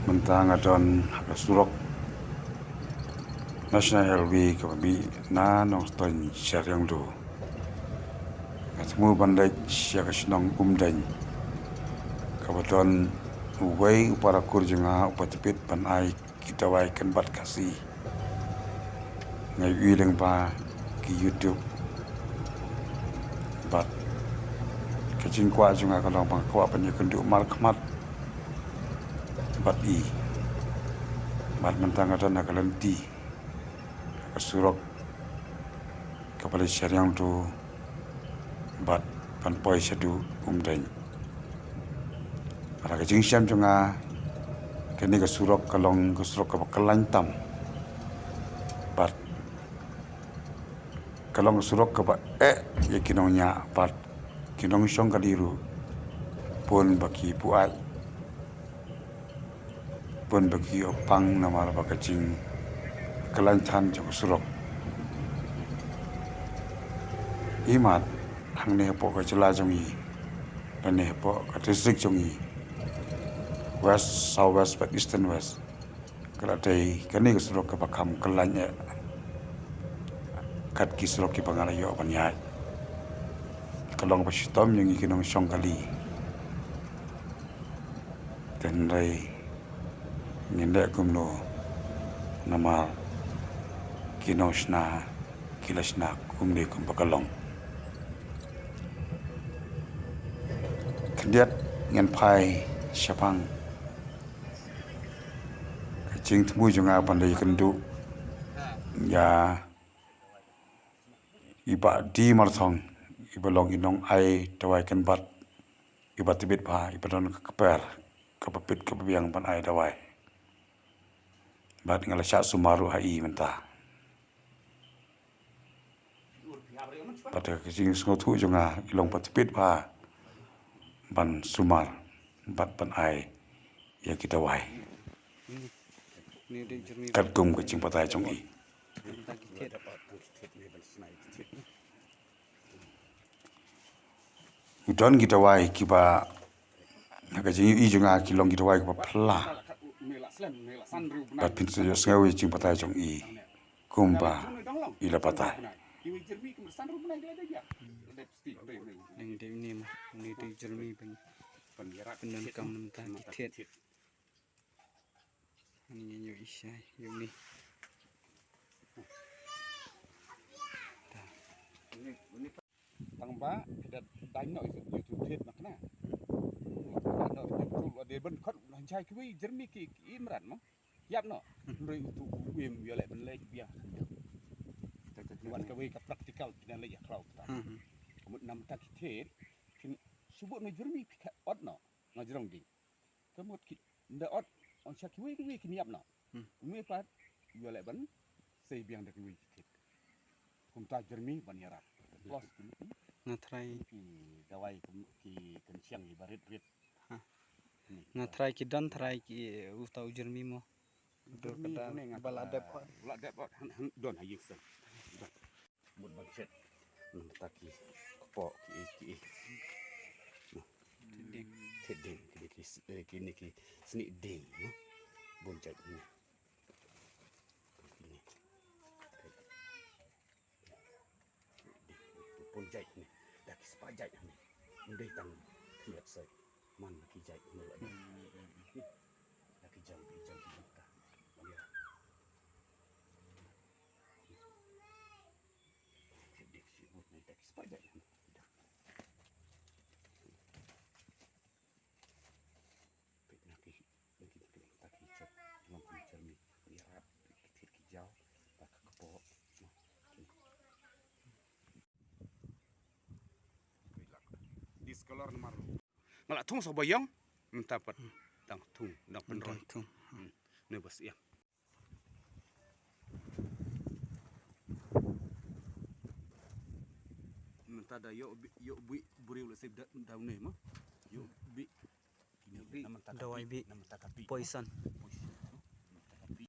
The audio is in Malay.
mentang adon surok National Highway kami na nong ton syariang do katemu bandai siaga sinong umdan kabaton uway upara kurjunga upatipit panai kita wai kan bat kasih ngai wileng ba ki YouTube bat kacing kwa junga kalong bang kwa panya kenduk mal khmat bat i bat mentang adon nakalenti surok kapal syariang tu bat panpoi sadu umdan para kajing syam junga kini ke surok kalong ke surok kapal tam bat kalong surok kapal ya kinongnya bat kinong syong kadiru pun bagi puai pun bagi opang nama kajing kelancan jong surok imat hang ne po ka chela jong i dan ne po ka district jong i west south west but eastern west kala dei kani ka surok ka bakam kelanya kat ki surok ki bangala yo banyai kalong pa sitom yang ikinong syong kali dan dai ninde kumno nama kinosna kilasna kumne kum bakalong kendiat ngan pai syapang kacing temu junga pandai kendu ya iba di marthong ibalong inong ai tawai kan bat iba tibit pa ibadon keper kapapit kapabiang pan ai tawai bat ngala syak sumaru hai mentah pada kacing sengotu junga ilong patipit pa ban sumar bat pan ai ya kita wai kadgum kacing patai jong i udon kita wai kiba kacing i junga kilong kita wai kiba pla bat pintu sengawi cing patai jong i kumba ila patai yang dia ini mah ini di jermi penan kam mentah tiet ini nyu isai yang ni tang ba da dai no YouTube tiet makna no YouTube de ben khot lan chai ki jermi ki imran no yap no roi tu wim yo le ben le bia wan ka ka praktikal kina le ya kraut ta mut nam ta ki tiet kin subu no jermi ka ot no ngajrong di kemut ki nda ot on chak ki kin yap no mi pat yo le ben sei biang de ki tiet kum ta jermi ban yara plus natrai ki dawai ki kenciang ibarit rit natrai ki dan trai ki utau jermi mo dur kada baladep don hayi sen mut budget taki ko ki tiding ki seni ding no boncak ni boncak ni dak spajak ni ndai tang kiat sai man ki jai ni dak jam kita ya dik si mut ni dak spajak ni taki chat long ki cermi ni rap ki kijau tak kepo diskolor nomor ngalak tung so boyong mentapat tang tung dang penron tung ne bos ya mentada yo bi buri ulah sib daun ne ma yo bi dawai bi poison